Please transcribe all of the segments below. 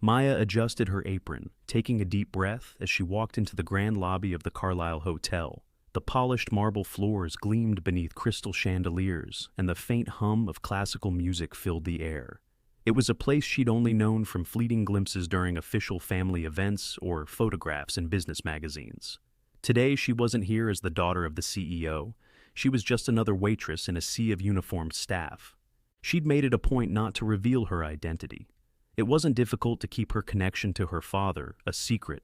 Maya adjusted her apron, taking a deep breath as she walked into the grand lobby of the Carlisle Hotel. The polished marble floors gleamed beneath crystal chandeliers, and the faint hum of classical music filled the air. It was a place she'd only known from fleeting glimpses during official family events or photographs in business magazines. Today, she wasn't here as the daughter of the CEO. She was just another waitress in a sea of uniformed staff. She'd made it a point not to reveal her identity. It wasn't difficult to keep her connection to her father a secret.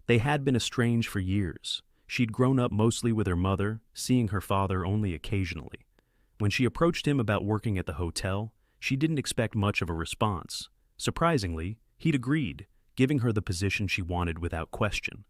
They had been estranged for years. She'd grown up mostly with her mother, seeing her father only occasionally. When she approached him about working at the hotel, she didn't expect much of a response. Surprisingly, he'd agreed, giving her the position she wanted without question.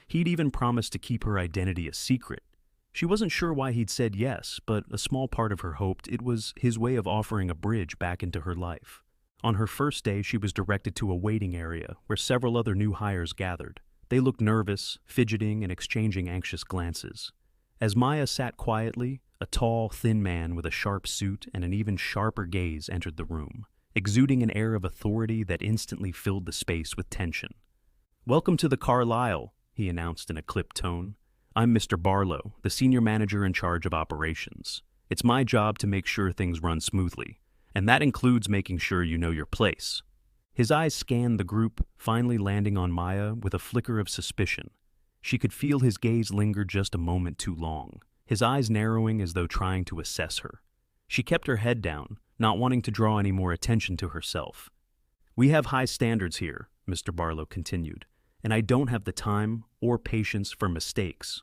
He'd even promised to keep her identity a secret. She wasn't sure why he'd said yes, but a small part of her hoped it was his way of offering a bridge back into her life. On her first day, she was directed to a waiting area where several other new hires gathered. They looked nervous, fidgeting, and exchanging anxious glances. As Maya sat quietly, a tall, thin man with a sharp suit and an even sharper gaze entered the room, exuding an air of authority that instantly filled the space with tension. "Welcome to the Carlisle," he announced in a clipped tone. "I'm Mr. Barlow, the senior manager in charge of operations. It's my job to make sure things run smoothly, and that includes making sure you know your place." His eyes scanned the group, finally landing on Maya with a flicker of suspicion. She could feel his gaze linger just a moment too long, his eyes narrowing as though trying to assess her. She kept her head down, not wanting to draw any more attention to herself. "We have high standards here," Mr. Barlow continued, "and I don't have the time or patience for mistakes.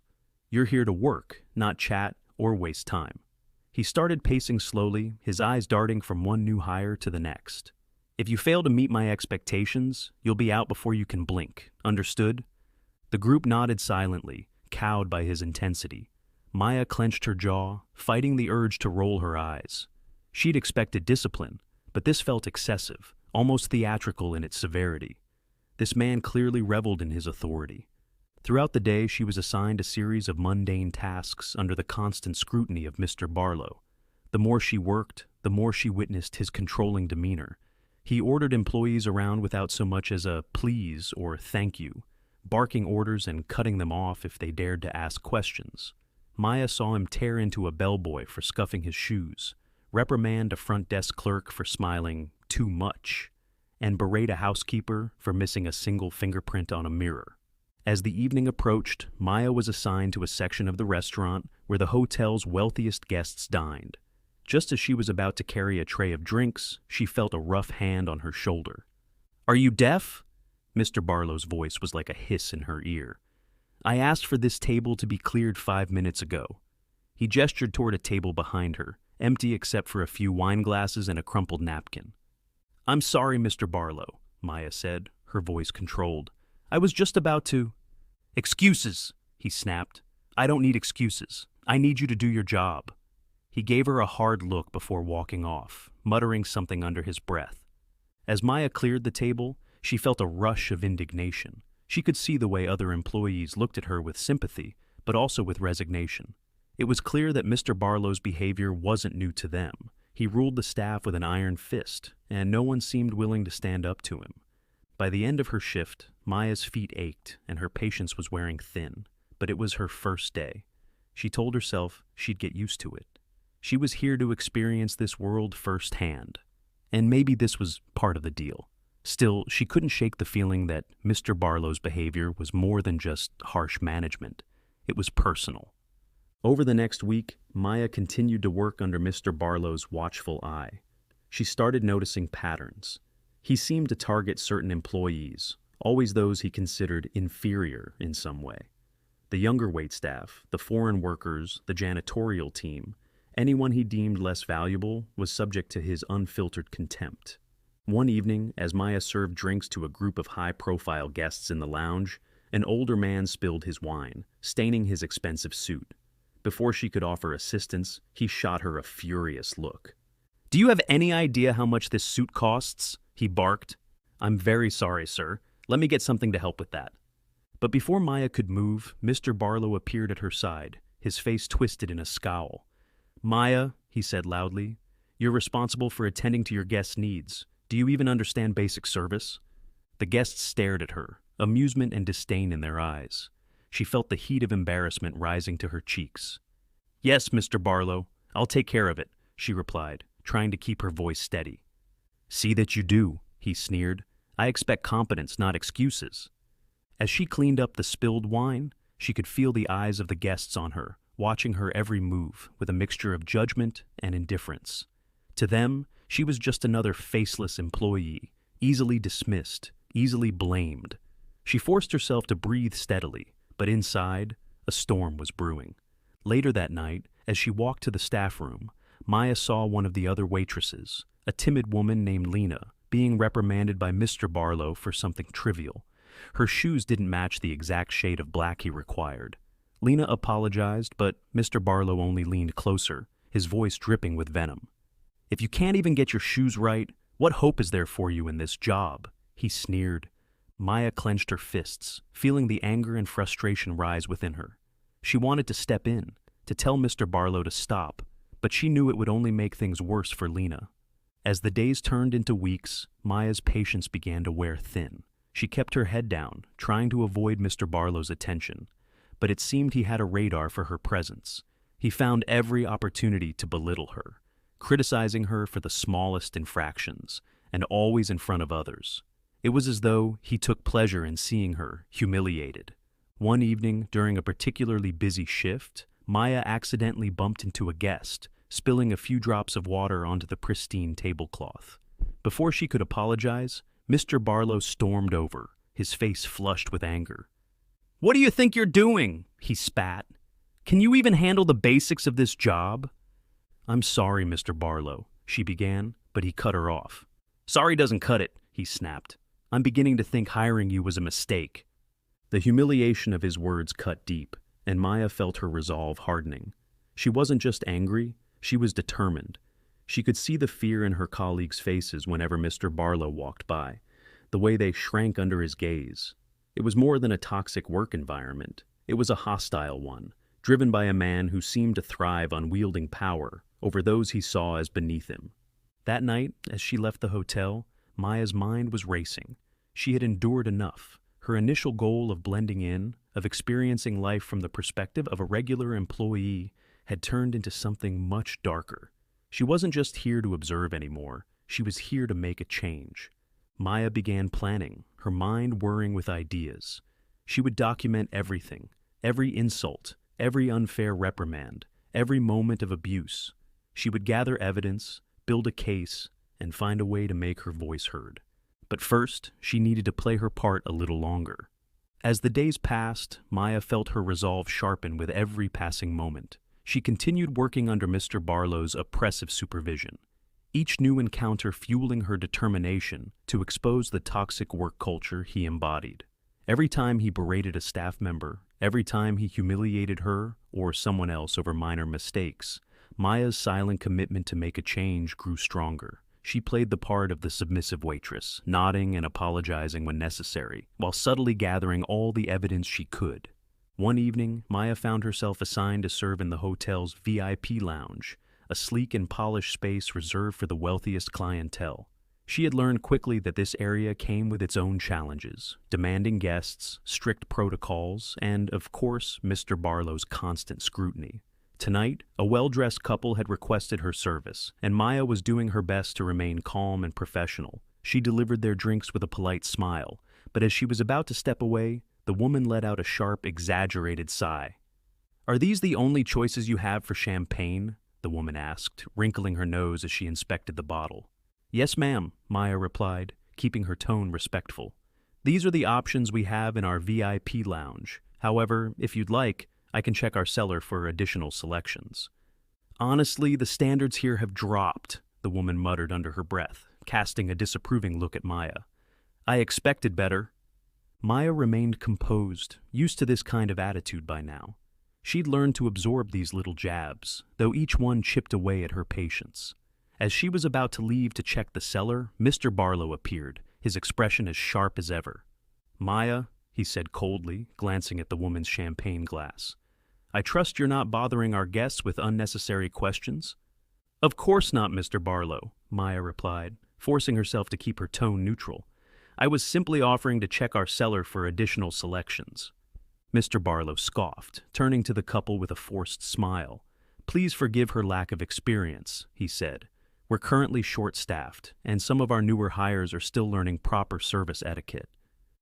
You're here to work, not chat or waste time." He started pacing slowly, his eyes darting from one new hire to the next. "If you fail to meet my expectations, you'll be out before you can blink. Understood?" The group nodded silently, cowed by his intensity. Maya clenched her jaw, fighting the urge to roll her eyes. She'd expected discipline, but this felt excessive, almost theatrical in its severity. This man clearly reveled in his authority. Throughout the day, she was assigned a series of mundane tasks under the constant scrutiny of Mr. Barlow. The more she worked, the more she witnessed his controlling demeanor. He ordered employees around without so much as a please or thank you, barking orders and cutting them off if they dared to ask questions. Maya saw him tear into a bellboy for scuffing his shoes, reprimand a front desk clerk for smiling too much, and berate a housekeeper for missing a single fingerprint on a mirror. As the evening approached, Maya was assigned to a section of the restaurant where the hotel's wealthiest guests dined. Just as she was about to carry a tray of drinks, she felt a rough hand on her shoulder. "Are you deaf?" Mr. Barlow's voice was like a hiss in her ear. "I asked for this table to be cleared 5 minutes ago." He gestured toward a table behind her, empty except for a few wine glasses and a crumpled napkin. "I'm sorry, Mr. Barlow," Maya said, her voice controlled. "I was just about to—" "Excuses," he snapped. "I don't need excuses. I need you to do your job." He gave her a hard look before walking off, muttering something under his breath. As Maya cleared the table, she felt a rush of indignation. She could see the way other employees looked at her with sympathy, but also with resignation. It was clear that Mr. Barlow's behavior wasn't new to them. He ruled the staff with an iron fist, and no one seemed willing to stand up to him. By the end of her shift, Maya's feet ached and her patience was wearing thin, but it was her first day. She told herself she'd get used to it. She was here to experience this world firsthand, and maybe this was part of the deal. Still, she couldn't shake the feeling that Mr. Barlow's behavior was more than just harsh management. It was personal. Over the next week, Maya continued to work under Mr. Barlow's watchful eye. She started noticing patterns. He seemed to target certain employees, always those he considered inferior in some way. The younger waitstaff, the foreign workers, the janitorial team, anyone he deemed less valuable was subject to his unfiltered contempt. One evening, as Maya served drinks to a group of high-profile guests in the lounge, an older man spilled his wine, staining his expensive suit. Before she could offer assistance, he shot her a furious look. "Do you have any idea how much this suit costs?" he barked. "I'm very sorry, sir. Let me get something to help with that." But before Maya could move, Mr. Barlow appeared at her side, his face twisted in a scowl. "Maya," he said loudly, "you're responsible for attending to your guests' needs. Do you even understand basic service?" The guests stared at her, amusement and disdain in their eyes. She felt the heat of embarrassment rising to her cheeks. "Yes, Mr. Barlow, I'll take care of it," she replied, trying to keep her voice steady. "See that you do," he sneered. "I expect competence, not excuses." As she cleaned up the spilled wine, she could feel the eyes of the guests on her, watching her every move with a mixture of judgment and indifference. To them, she was just another faceless employee, easily dismissed, easily blamed. She forced herself to breathe steadily, but inside, a storm was brewing. Later that night, as she walked to the staff room, Maya saw one of the other waitresses, a timid woman named Lena, being reprimanded by Mr. Barlow for something trivial. Her shoes didn't match the exact shade of black he required. Lena apologized, but Mr. Barlow only leaned closer, his voice dripping with venom. "If you can't even get your shoes right, what hope is there for you in this job?" he sneered. Maya clenched her fists, feeling the anger and frustration rise within her. She wanted to step in, to tell Mr. Barlow to stop, but she knew it would only make things worse for Lena. As the days turned into weeks, Maya's patience began to wear thin. She kept her head down, trying to avoid Mr. Barlow's attention, but it seemed he had a radar for her presence. He found every opportunity to belittle her, criticizing her for the smallest infractions, and always in front of others. It was as though he took pleasure in seeing her humiliated. One evening, during a particularly busy shift, Maya accidentally bumped into a guest, spilling a few drops of water onto the pristine tablecloth. Before she could apologize, Mr. Barlow stormed over, his face flushed with anger. "What do you think you're doing?" he spat. "Can you even handle the basics of this job?" "I'm sorry, Mr. Barlow," she began, but he cut her off. "Sorry doesn't cut it," he snapped. "I'm beginning to think hiring you was a mistake." The humiliation of his words cut deep, and Maya felt her resolve hardening. She wasn't just angry, she was determined. She could see the fear in her colleagues' faces whenever Mr. Barlow walked by, the way they shrank under his gaze. It was more than a toxic work environment. It was a hostile one, driven by a man who seemed to thrive on wielding power over those he saw as beneath him. That night, as she left the hotel, Maya's mind was racing. She had endured enough. Her initial goal of blending in, of experiencing life from the perspective of a regular employee, had turned into something much darker. She wasn't just here to observe anymore, she was here to make a change. Maya began planning, her mind whirring with ideas. She would document everything, every insult, every unfair reprimand, every moment of abuse. She would gather evidence, build a case, and find a way to make her voice heard. But first, she needed to play her part a little longer. As the days passed, Maya felt her resolve sharpen with every passing moment. She continued working under Mr. Barlow's oppressive supervision, each new encounter fueling her determination to expose the toxic work culture he embodied. Every time he berated a staff member, every time he humiliated her or someone else over minor mistakes, Maya's silent commitment to make a change grew stronger. She played the part of the submissive waitress, nodding and apologizing when necessary, while subtly gathering all the evidence she could. One evening, Maya found herself assigned to serve in the hotel's VIP lounge, a sleek and polished space reserved for the wealthiest clientele. She had learned quickly that this area came with its own challenges, demanding guests, strict protocols, and, of course, Mr. Barlow's constant scrutiny. Tonight, a well-dressed couple had requested her service, and Maya was doing her best to remain calm and professional. She delivered their drinks with a polite smile, but as she was about to step away, the woman let out a sharp, exaggerated sigh. "Are these the only choices you have for champagne?" the woman asked, wrinkling her nose as she inspected the bottle. "Yes, ma'am," Maya replied, keeping her tone respectful. "These are the options we have in our VIP lounge. However, if you'd like, I can check our cellar for additional selections." "Honestly, the standards here have dropped," the woman muttered under her breath, casting a disapproving look at Maya. "I expected better." Maya remained composed, used to this kind of attitude by now. She'd learned to absorb these little jabs, though each one chipped away at her patience. As she was about to leave to check the cellar, Mr. Barlow appeared, his expression as sharp as ever. "Maya," he said coldly, glancing at the woman's champagne glass, "I trust you're not bothering our guests with unnecessary questions?" "Of course not, Mr. Barlow," Maya replied, forcing herself to keep her tone neutral. I was simply offering to check our cellar for additional selections." Mr. Barlow scoffed, turning to the couple with a forced smile. "Please forgive her lack of experience," he said. "We're currently short-staffed, and some of our newer hires are still learning proper service etiquette."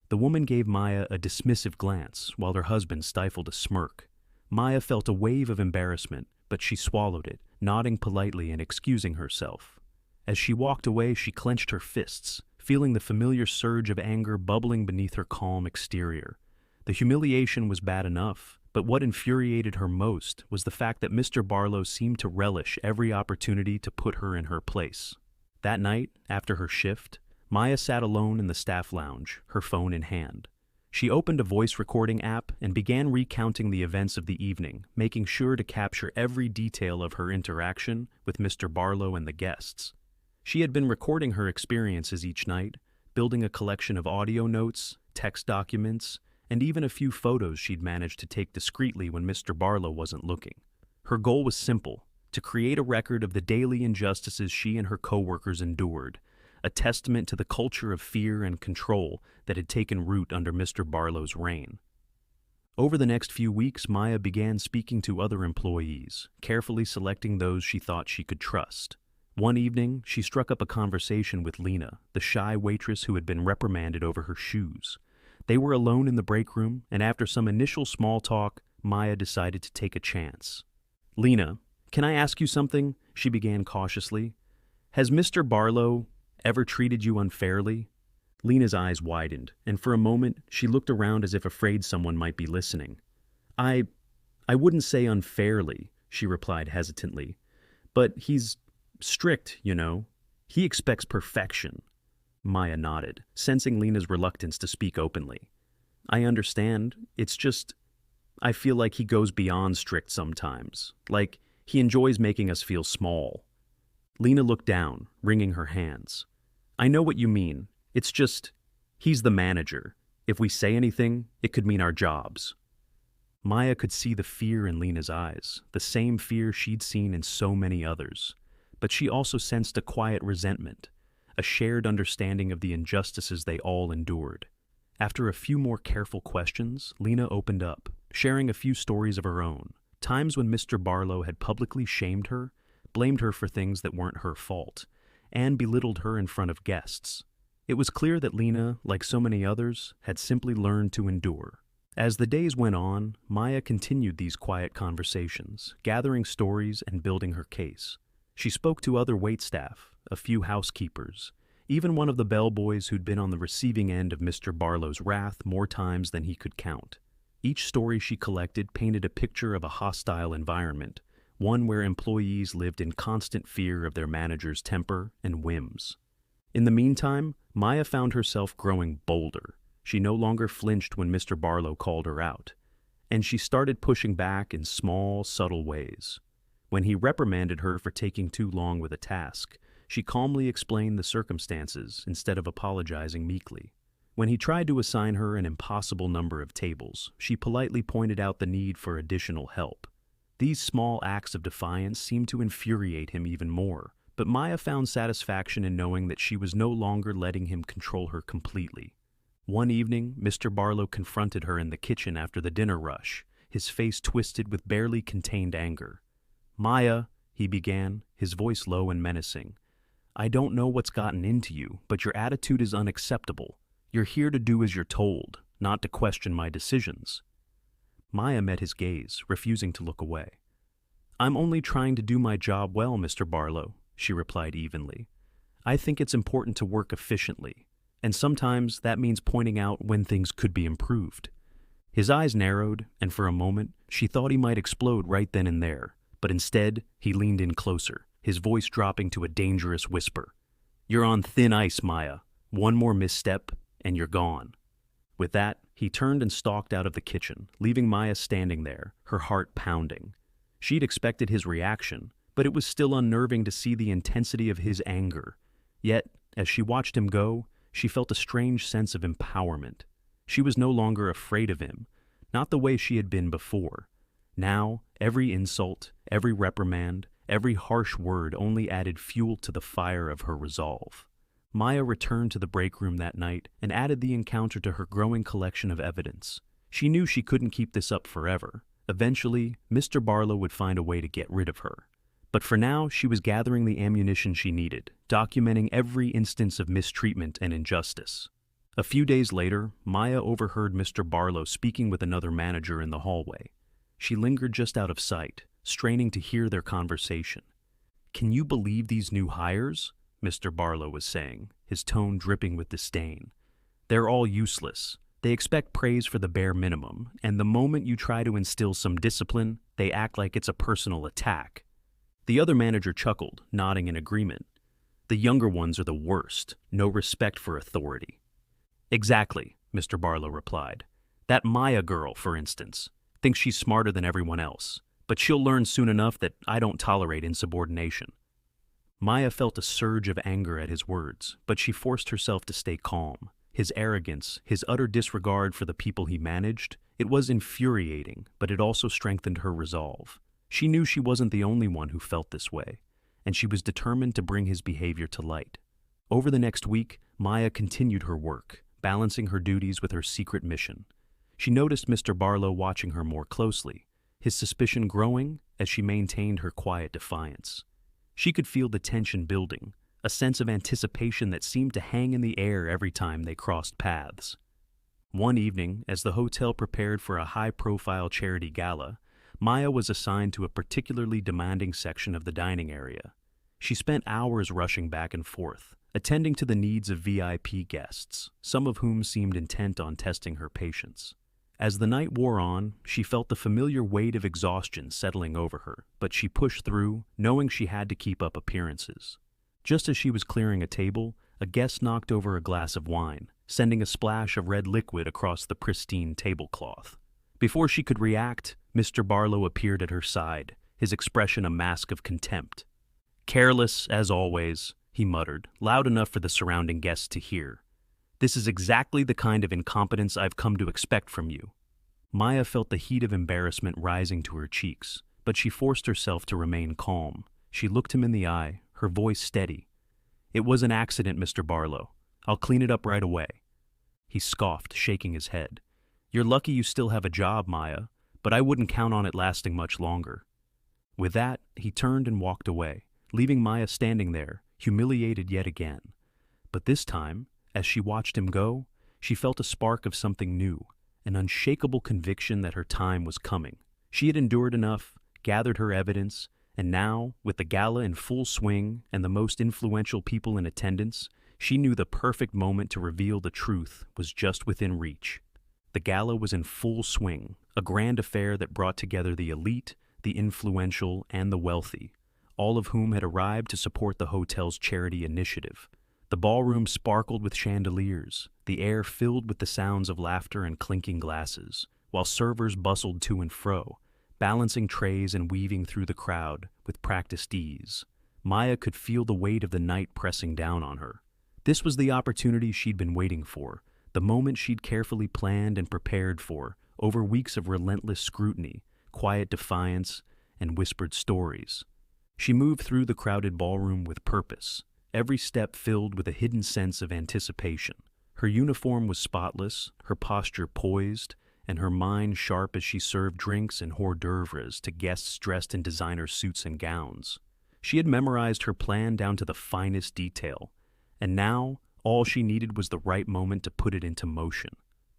The woman gave Maya a dismissive glance, while her husband stifled a smirk. Maya felt a wave of embarrassment, but she swallowed it, nodding politely and excusing herself. As she walked away, she clenched her fists, feeling the familiar surge of anger bubbling beneath her calm exterior. The humiliation was bad enough, but what infuriated her most was the fact that Mr. Barlow seemed to relish every opportunity to put her in her place. That night, after her shift, Maya sat alone in the staff lounge, her phone in hand. She opened a voice recording app and began recounting the events of the evening, making sure to capture every detail of her interaction with Mr. Barlow and the guests. She had been recording her experiences each night, building a collection of audio notes, text documents, and even a few photos she'd managed to take discreetly when Mr. Barlow wasn't looking. Her goal was simple: to create a record of the daily injustices she and her coworkers endured, a testament to the culture of fear and control that had taken root under Mr. Barlow's reign. Over the next few weeks, Maya began speaking to other employees, carefully selecting those she thought she could trust. One evening, she struck up a conversation with Lena, the shy waitress who had been reprimanded over her shoes. They were alone in the break room, and after some initial small talk, Maya decided to take a chance. "Lena, can I ask you something?" she began cautiously. "Has Mr. Barlow ever treated you unfairly?" Lena's eyes widened, and for a moment she looked around as if afraid someone might be listening. I wouldn't say unfairly," she replied hesitantly. "But he's strict, you know. He expects perfection." Maya nodded, sensing Lena's reluctance to speak openly. "I understand. It's just, I feel like he goes beyond strict sometimes. Like, he enjoys making us feel small." Lena looked down, wringing her hands. "I know what you mean. It's just, he's the manager. If we say anything, it could mean our jobs." Maya could see the fear in Lena's eyes, the same fear she'd seen in so many others. But she also sensed a quiet resentment, a shared understanding of the injustices they all endured. After a few more careful questions, Lena opened up, sharing a few stories of her own, times when Mr. Barlow had publicly shamed her, blamed her for things that weren't her fault, and belittled her in front of guests. It was clear that Lena, like so many others, had simply learned to endure. As the days went on, Maya continued these quiet conversations, gathering stories and building her case. She spoke to other waitstaff, a few housekeepers, even one of the bellboys who'd been on the receiving end of Mr. Barlow's wrath more times than he could count. Each story she collected painted a picture of a hostile environment, one where employees lived in constant fear of their manager's temper and whims. In the meantime, Maya found herself growing bolder. She no longer flinched when Mr. Barlow called her out, and she started pushing back in small, subtle ways. When he reprimanded her for taking too long with a task, she calmly explained the circumstances instead of apologizing meekly. When he tried to assign her an impossible number of tables, she politely pointed out the need for additional help. These small acts of defiance seemed to infuriate him even more, but Maya found satisfaction in knowing that she was no longer letting him control her completely. One evening, Mr. Barlow confronted her in the kitchen after the dinner rush, his face twisted with barely contained anger. "Maya," he began, his voice low and menacing, "I don't know what's gotten into you, but your attitude is unacceptable. You're here to do as you're told, not to question my decisions." Maya met his gaze, refusing to look away. "I'm only trying to do my job well, Mr. Barlow," she replied evenly. "I think it's important to work efficiently, and sometimes that means pointing out when things could be improved." His eyes narrowed, and for a moment, she thought he might explode right then and there. But instead, he leaned in closer, his voice dropping to a dangerous whisper. "You're on thin ice, Maya. One more misstep, and you're gone." With that, he turned and stalked out of the kitchen, leaving Maya standing there, her heart pounding. She'd expected his reaction, but it was still unnerving to see the intensity of his anger. Yet, as she watched him go, she felt a strange sense of empowerment. She was no longer afraid of him, not the way she had been before. Now, every insult, every reprimand, every harsh word only added fuel to the fire of her resolve. Maya returned to the break room that night and added the encounter to her growing collection of evidence. She knew she couldn't keep this up forever. Eventually, Mr. Barlow would find a way to get rid of her. But for now, she was gathering the ammunition she needed, documenting every instance of mistreatment and injustice. A few days later, Maya overheard Mr. Barlow speaking with another manager in the hallway. She lingered just out of sight, straining to hear their conversation. "Can you believe these new hires?" Mr. Barlow was saying, his tone dripping with disdain. "They're all useless. They expect praise for the bare minimum, and the moment you try to instill some discipline, they act like it's a personal attack." The other manager chuckled, nodding in agreement. "The younger ones are the worst, no respect for authority." "Exactly," Mr. Barlow replied. "That Maya girl, for instance, thinks she's smarter than everyone else, but she'll learn soon enough that I don't tolerate insubordination." Maya felt a surge of anger at his words, but she forced herself to stay calm. His arrogance, his utter disregard for the people he managed, it was infuriating, but it also strengthened her resolve. She knew she wasn't the only one who felt this way, and she was determined to bring his behavior to light. Over the next week, Maya continued her work, balancing her duties with her secret mission. She noticed Mr. Barlow watching her more closely, his suspicion growing as she maintained her quiet defiance. She could feel the tension building, a sense of anticipation that seemed to hang in the air every time they crossed paths. One evening, as the hotel prepared for a high-profile charity gala, Maya was assigned to a particularly demanding section of the dining area. She spent hours rushing back and forth, attending to the needs of VIP guests, some of whom seemed intent on testing her patience. As the night wore on, she felt the familiar weight of exhaustion settling over her, but she pushed through, knowing she had to keep up appearances. Just as she was clearing a table, a guest knocked over a glass of wine, sending a splash of red liquid across the pristine tablecloth. Before she could react, Mr. Barlow appeared at her side, his expression a mask of contempt. "Careless, as always," he muttered, loud enough for the surrounding guests to hear. "This is exactly the kind of incompetence I've come to expect from you." Maya felt the heat of embarrassment rising to her cheeks, but she forced herself to remain calm. She looked him in the eye, her voice steady. "It was an accident, Mr. Barlow. I'll clean it up right away." He scoffed, shaking his head. "You're lucky you still have a job, Maya, but I wouldn't count on it lasting much longer." With that, he turned and walked away, leaving Maya standing there, humiliated yet again. But this time, as she watched him go, she felt a spark of something new, an unshakable conviction that her time was coming. She had endured enough, gathered her evidence, and now, with the gala in full swing and the most influential people in attendance, she knew the perfect moment to reveal the truth was just within reach. The gala was in full swing, a grand affair that brought together the elite, the influential, and the wealthy, all of whom had arrived to support the hotel's charity initiative. The ballroom sparkled with chandeliers, the air filled with the sounds of laughter and clinking glasses, while servers bustled to and fro, balancing trays and weaving through the crowd with practiced ease. Maya could feel the weight of the night pressing down on her. This was the opportunity she'd been waiting for, the moment she'd carefully planned and prepared for, over weeks of relentless scrutiny, quiet defiance, and whispered stories. She moved through the crowded ballroom with purpose, every step filled with a hidden sense of anticipation. Her uniform was spotless, her posture poised, and her mind sharp as she served drinks and hors d'oeuvres to guests dressed in designer suits and gowns. She had memorized her plan down to the finest detail, and now all she needed was the right moment to put it into motion.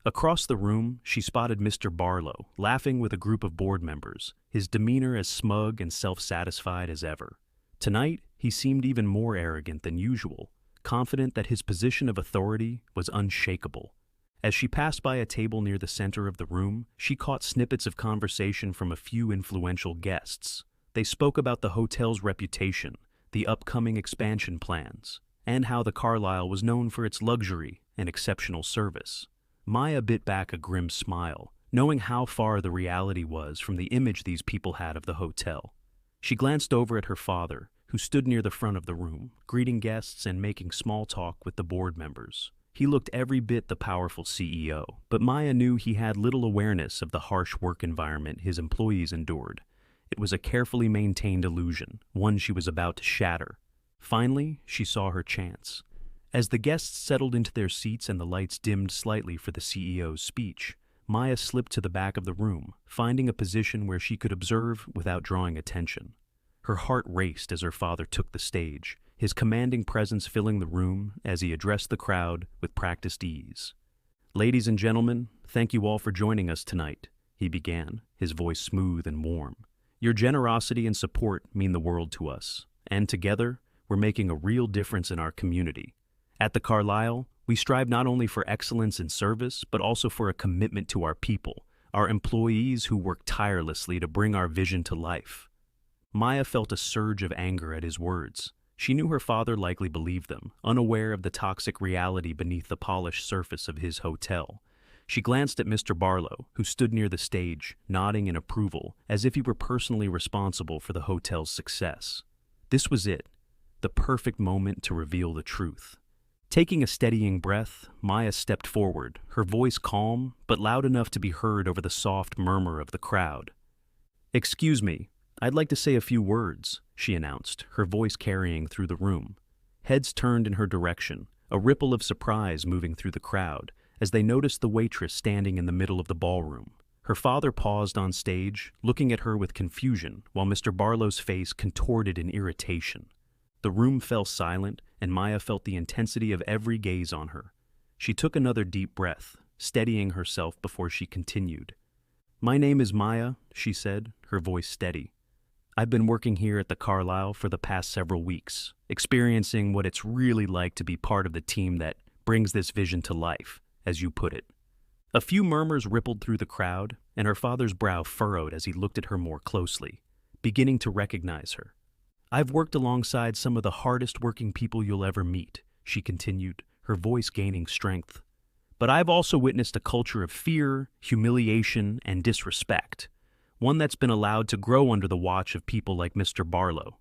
Across the room, she spotted Mr. Barlow, laughing with a group of board members, his demeanor as smug and self-satisfied as ever. Tonight, he seemed even more arrogant than usual, confident that his position of authority was unshakable. As she passed by a table near the center of the room, she caught snippets of conversation from a few influential guests. They spoke about the hotel's reputation, the upcoming expansion plans, and how the Carlyle was known for its luxury and exceptional service. Maya bit back a grim smile, knowing how far the reality was from the image these people had of the hotel. She glanced over at her father, who stood near the front of the room, greeting guests and making small talk with the board members. He looked every bit the powerful CEO, but Maya knew he had little awareness of the harsh work environment his employees endured. It was a carefully maintained illusion, one she was about to shatter. Finally, she saw her chance. As the guests settled into their seats and the lights dimmed slightly for the CEO's speech, Maya slipped to the back of the room, finding a position where she could observe without drawing attention. Her heart raced as her father took the stage, his commanding presence filling the room as he addressed the crowd with practiced ease. "Ladies and gentlemen, thank you all for joining us tonight," he began, his voice smooth and warm. "Your generosity and support mean the world to us, and together, we're making a real difference in our community. At the Carlyle, we strive not only for excellence in service, but also for a commitment to our people, our employees who work tirelessly to bring our vision to life." Maya felt a surge of anger at his words. She knew her father likely believed them, unaware of the toxic reality beneath the polished surface of his hotel. She glanced at Mr. Barlow, who stood near the stage, nodding in approval, as if he were personally responsible for the hotel's success. This was it, the perfect moment to reveal the truth. Taking a steadying breath, Maya stepped forward, her voice calm, but loud enough to be heard over the soft murmur of the crowd. "Excuse me, I'd like to say a few words," she announced, her voice carrying through the room. Heads turned in her direction, a ripple of surprise moving through the crowd, as they noticed the waitress standing in the middle of the ballroom. Her father paused on stage, looking at her with confusion, while Mr. Barlow's face contorted in irritation. The room fell silent, and Maya felt the intensity of every gaze on her. She took another deep breath, steadying herself before she continued. "My name is Maya," she said, her voice steady. "I've been working here at the Carlyle for the past several weeks, experiencing what it's really like to be part of the team that brings this vision to life, as you put it." A few murmurs rippled through the crowd, and her father's brow furrowed as he looked at her more closely, beginning to recognize her. "I've worked alongside some of the hardest working people you'll ever meet," she continued, her voice gaining strength. "But I've also witnessed a culture of fear, humiliation, and disrespect, one that's been allowed to grow under the watch of people like Mr. Barlow."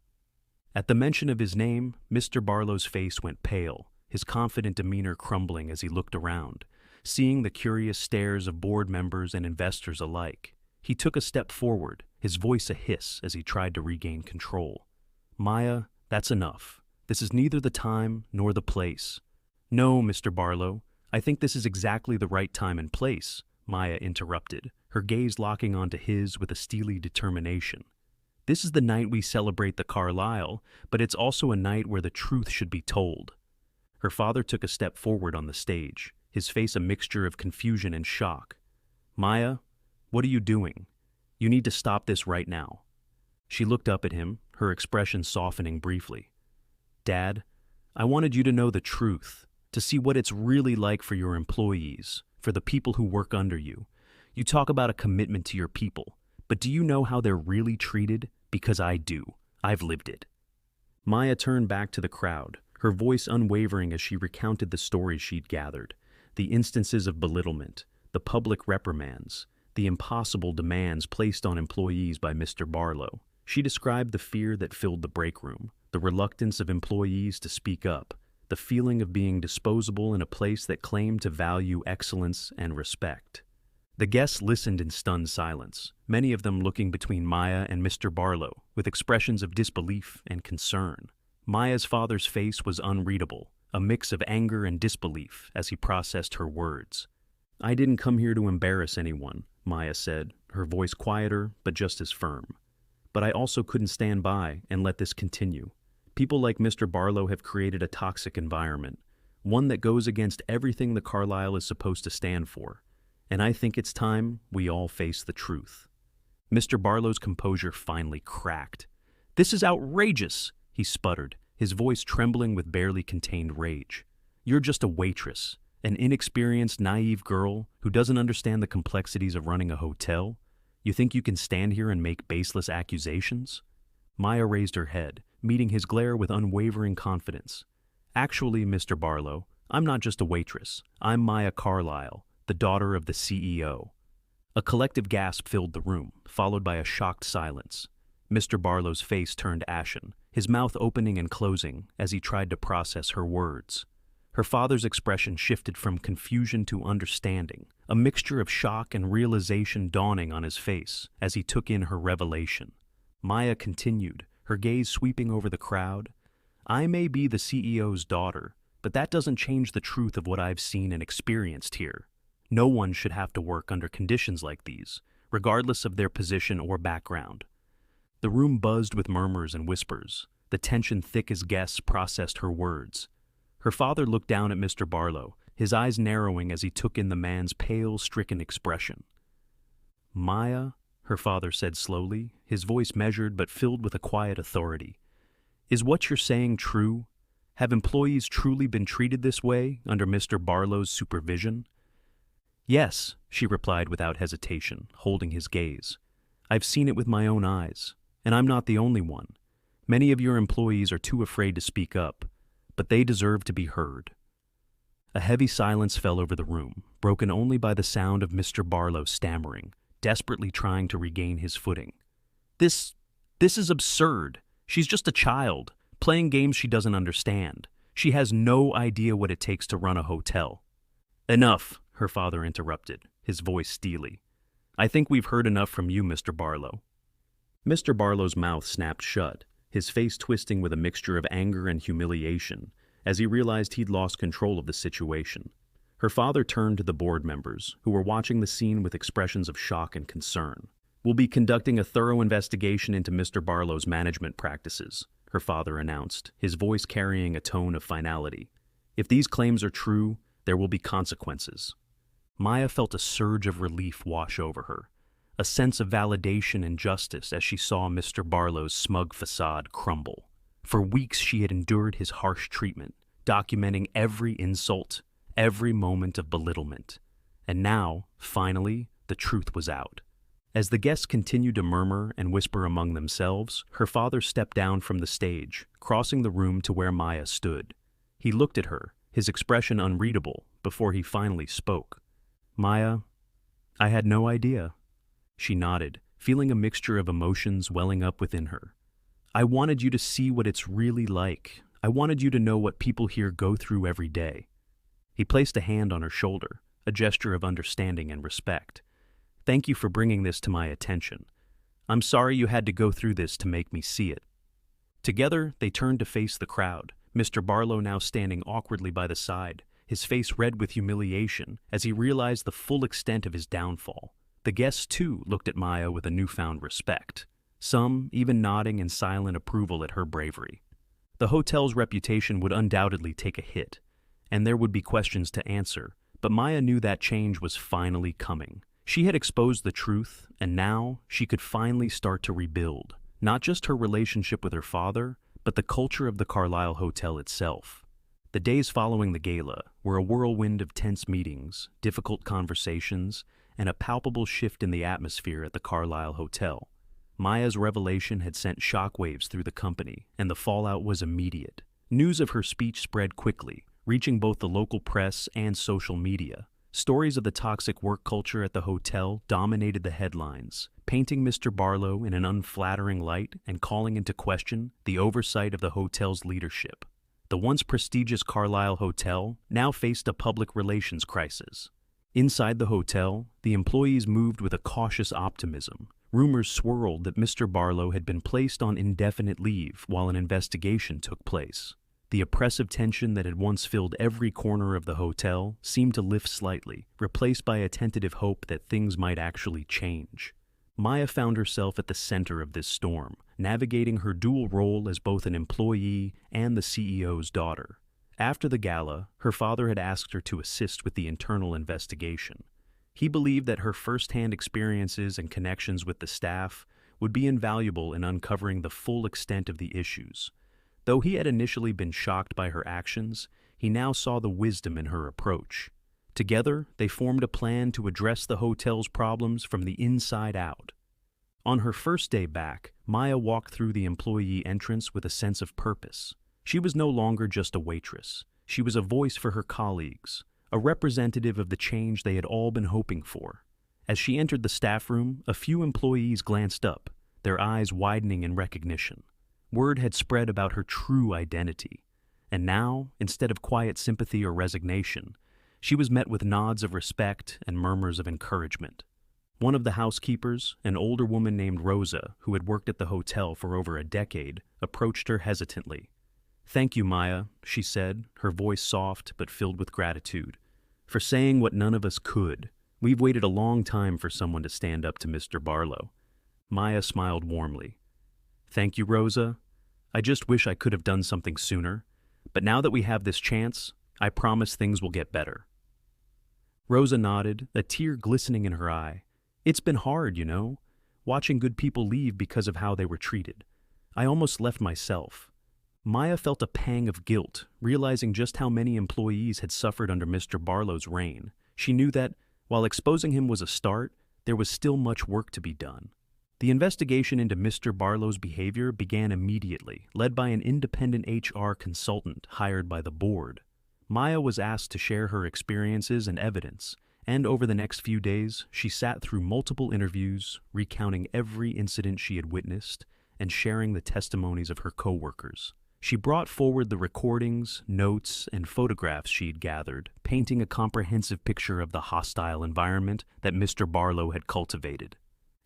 At the mention of his name, Mr. Barlow's face went pale, his confident demeanor crumbling as he looked around, seeing the curious stares of board members and investors alike. He took a step forward, his voice a hiss as he tried to regain control. "Maya, that's enough. This is neither the time nor the place." "No, Mr. Barlow, I think this is exactly the right time and place," Maya interrupted, her gaze locking onto his with a steely determination. "This is the night we celebrate the Carlyle, but it's also a night where the truth should be told." Her father took a step forward on the stage, his face a mixture of confusion and shock. "Maya, what are you doing? You need to stop this right now." She looked up at him, her expression softening briefly. "Dad, I wanted you to know the truth, to see what it's really like for your employees, for the people who work under you. You talk about a commitment to your people, but do you know how they're really treated? Because I do. I've lived it." Maya turned back to the crowd, her voice unwavering as she recounted the stories she'd gathered, the instances of belittlement, the public reprimands, the impossible demands placed on employees by Mr. Barlow. She described the fear that filled the break room, the reluctance of employees to speak up, the feeling of being disposable in a place that claimed to value excellence and respect. The guests listened in stunned silence, many of them looking between Maya and Mr. Barlow with expressions of disbelief and concern. Maya's father's face was unreadable, a mix of anger and disbelief as he processed her words. "I didn't come here to embarrass anyone," Maya said, her voice quieter but just as firm. "But I also couldn't stand by and let this continue. People like Mr. Barlow have created a toxic environment, one that goes against everything the Carlyle is supposed to stand for. And I think it's time we all face the truth." Mr. Barlow's composure finally cracked. "This is outrageous," he sputtered, his voice trembling with barely contained rage. "You're just a waitress, an inexperienced, naive girl who doesn't understand the complexities of running a hotel. You think you can stand here and make baseless accusations?" Maya raised her head, meeting his glare with unwavering confidence. "Actually, Mr. Barlow, I'm not just a waitress. I'm Maya Carlyle, the daughter of the CEO." A collective gasp filled the room, followed by a shocked silence. Mr. Barlow's face turned ashen, his mouth opening and closing as he tried to process her words. Her father's expression shifted from confusion to understanding, a mixture of shock and realization dawning on his face as he took in her revelation. Maya continued, her gaze sweeping over the crowd. "I may be the CEO's daughter, but that doesn't change the truth of what I've seen and experienced here. No one should have to work under conditions like these, regardless of their position or background. The room buzzed with murmurs and whispers, the tension thick as guests processed her words. Her father looked down at Mr. Barlow, his eyes narrowing as he took in the man's pale, stricken expression. "Maya," her father said slowly, his voice measured but filled with a quiet authority. "Is what you're saying true? Have employees truly been treated this way under Mr. Barlow's supervision?" "Yes," she replied without hesitation, holding his gaze. "I've seen it with my own eyes, and I'm not the only one. Many of your employees are too afraid to speak up, but they deserve to be heard." A heavy silence fell over the room, broken only by the sound of Mr. Barlow stammering, desperately trying to regain his footing. This is absurd. She's just a child, playing games she doesn't understand. She has no idea what it takes to run a hotel." "Enough," her father interrupted, his voice steely. "I think we've heard enough from you, Mr. Barlow." Mr. Barlow's mouth snapped shut, his face twisting with a mixture of anger and humiliation, as he realized he'd lost control of the situation. Her father turned to the board members, who were watching the scene with expressions of shock and concern. "We'll be conducting a thorough investigation into Mr. Barlow's management practices," her father announced, his voice carrying a tone of finality. "If these claims are true, there will be consequences." Maya felt a surge of relief wash over her, a sense of validation and justice as she saw Mr. Barlow's smug facade crumble. For weeks she had endured his harsh treatment, documenting every insult, every moment of belittlement. And now, finally, the truth was out. As the guests continued to murmur and whisper among themselves, her father stepped down from the stage, crossing the room to where Maya stood. He looked at her, his expression unreadable, before he finally spoke. "Maya, I had no idea." She nodded, feeling a mixture of emotions welling up within her. "I wanted you to see what it's really like. I wanted you to know what people here go through every day." He placed a hand on her shoulder, a gesture of understanding and respect. "Thank you for bringing this to my attention. I'm sorry you had to go through this to make me see it." Together, they turned to face the crowd, Mr. Barlow now standing awkwardly by the side, his face red with humiliation as he realized the full extent of his downfall. The guests, too, looked at Maya with a newfound respect, some even nodding in silent approval at her bravery. The hotel's reputation would undoubtedly take a hit, and there would be questions to answer, but Maya knew that change was finally coming. She had exposed the truth, and now she could finally start to rebuild, not just her relationship with her father, but the culture of the Carlisle Hotel itself. The days following the gala were a whirlwind of tense meetings, difficult conversations, and a palpable shift in the atmosphere at the Carlisle Hotel. Maya's revelation had sent shockwaves through the company, and the fallout was immediate. News of her speech spread quickly, reaching both the local press and social media. Stories of the toxic work culture at the hotel dominated the headlines, painting Mr. Barlow in an unflattering light and calling into question the oversight of the hotel's leadership. The once prestigious Carlisle Hotel now faced a public relations crisis. Inside the hotel, the employees moved with a cautious optimism. Rumors swirled that Mr. Barlow had been placed on indefinite leave while an investigation took place. The oppressive tension that had once filled every corner of the hotel seemed to lift slightly, replaced by a tentative hope that things might actually change. Maya found herself at the center of this storm, navigating her dual role as both an employee and the CEO's daughter. After the gala, her father had asked her to assist with the internal investigation. He believed that her first-hand experiences and connections with the staff would be invaluable in uncovering the full extent of the issues. Though he had initially been shocked by her actions, he now saw the wisdom in her approach. Together, they formed a plan to address the hotel's problems from the inside out. On her first day back, Maya walked through the employee entrance with a sense of purpose. She was no longer just a waitress. She was a voice for her colleagues, a representative of the change they had all been hoping for. As she entered the staff room, a few employees glanced up, their eyes widening in recognition. Word had spread about her true identity. And now, instead of quiet sympathy or resignation, she was met with nods of respect and murmurs of encouragement. One of the housekeepers, an older woman named Rosa, who had worked at the hotel for over a decade, approached her hesitantly. Thank you, Maya, she said, her voice soft but filled with gratitude, for saying what none of us could. We've waited a long time for someone to stand up to Mr. Barlow. Maya smiled warmly. Thank you, Rosa. I just wish I could have done something sooner, but now that we have this chance, I promise things will get better. Rosa nodded, a tear glistening in her eye. It's been hard, watching good people leave because of how they were treated. I almost left myself. Maya felt a pang of guilt, realizing just how many employees had suffered under Mr. Barlow's reign. She knew that, while exposing him was a start, there was still much work to be done. The investigation into Mr. Barlow's behavior began immediately, led by an independent HR consultant hired by the board. Maya was asked to share her experiences and evidence, and over the next few days, she sat through multiple interviews, recounting every incident she had witnessed and sharing the testimonies of her coworkers. She brought forward the recordings, notes, and photographs she'd gathered, painting a comprehensive picture of the hostile environment that Mr. Barlow had cultivated.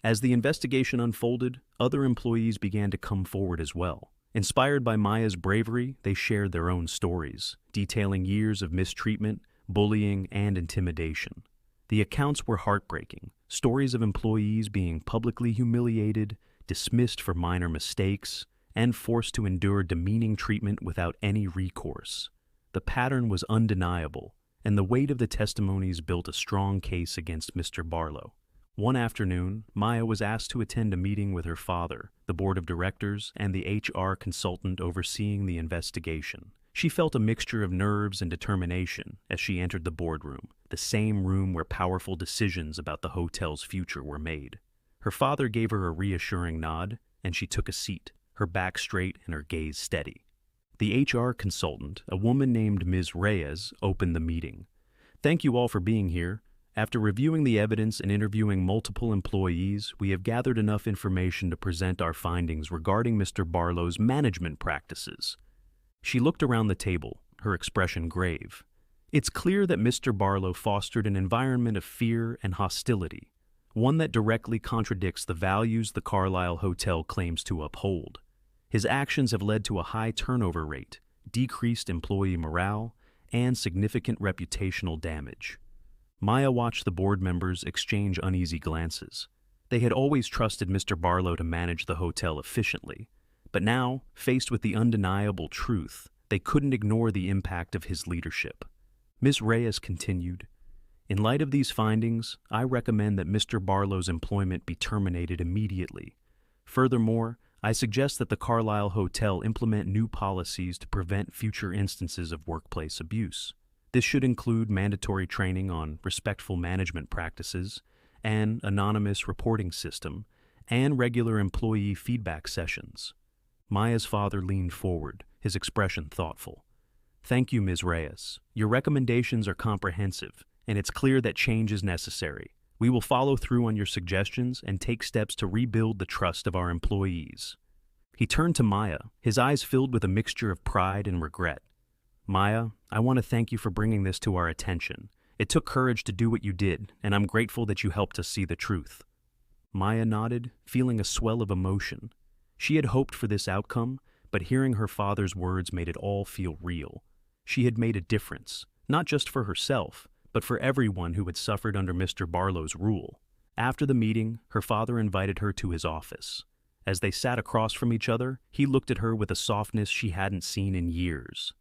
As the investigation unfolded, other employees began to come forward as well. Inspired by Maya's bravery, they shared their own stories, detailing years of mistreatment, bullying, and intimidation. The accounts were heartbreaking, stories of employees being publicly humiliated, dismissed for minor mistakes, and forced to endure demeaning treatment without any recourse. The pattern was undeniable, and the weight of the testimonies built a strong case against Mr. Barlow. One afternoon, Maya was asked to attend a meeting with her father, the board of directors, and the HR consultant overseeing the investigation. She felt a mixture of nerves and determination as she entered the boardroom, the same room where powerful decisions about the hotel's future were made. Her father gave her a reassuring nod, and she took a seat, her back straight and her gaze steady. The HR consultant, a woman named Ms. Reyes, opened the meeting. Thank you all for being here. After reviewing the evidence and interviewing multiple employees, we have gathered enough information to present our findings regarding Mr. Barlow's management practices. She looked around the table, her expression grave. It's clear that Mr. Barlow fostered an environment of fear and hostility, one that directly contradicts the values the Carlyle Hotel claims to uphold. His actions have led to a high turnover rate, decreased employee morale, and significant reputational damage. Maya watched the board members exchange uneasy glances. They had always trusted Mr. Barlow to manage the hotel efficiently, but now, faced with the undeniable truth, they couldn't ignore the impact of his leadership. Ms. Reyes continued, "In light of these findings, I recommend that Mr. Barlow's employment be terminated immediately. Furthermore, I suggest that the Carlyle Hotel implement new policies to prevent future instances of workplace abuse. This should include mandatory training on respectful management practices, an anonymous reporting system, and regular employee feedback sessions." Maya's father leaned forward, his expression thoughtful. "Thank you, Ms. Reyes. Your recommendations are comprehensive, and it's clear that change is necessary. We will follow through on your suggestions and take steps to rebuild the trust of our employees." He turned to Maya, his eyes filled with a mixture of pride and regret. "Maya, I want to thank you for bringing this to our attention. It took courage to do what you did, and I'm grateful that you helped us see the truth." Maya nodded, feeling a swell of emotion. She had hoped for this outcome, but hearing her father's words made it all feel real. She had made a difference, not just for herself, but for everyone who had suffered under Mr. Barlow's rule. After the meeting, her father invited her to his office. As they sat across from each other, he looked at her with a softness she hadn't seen in years.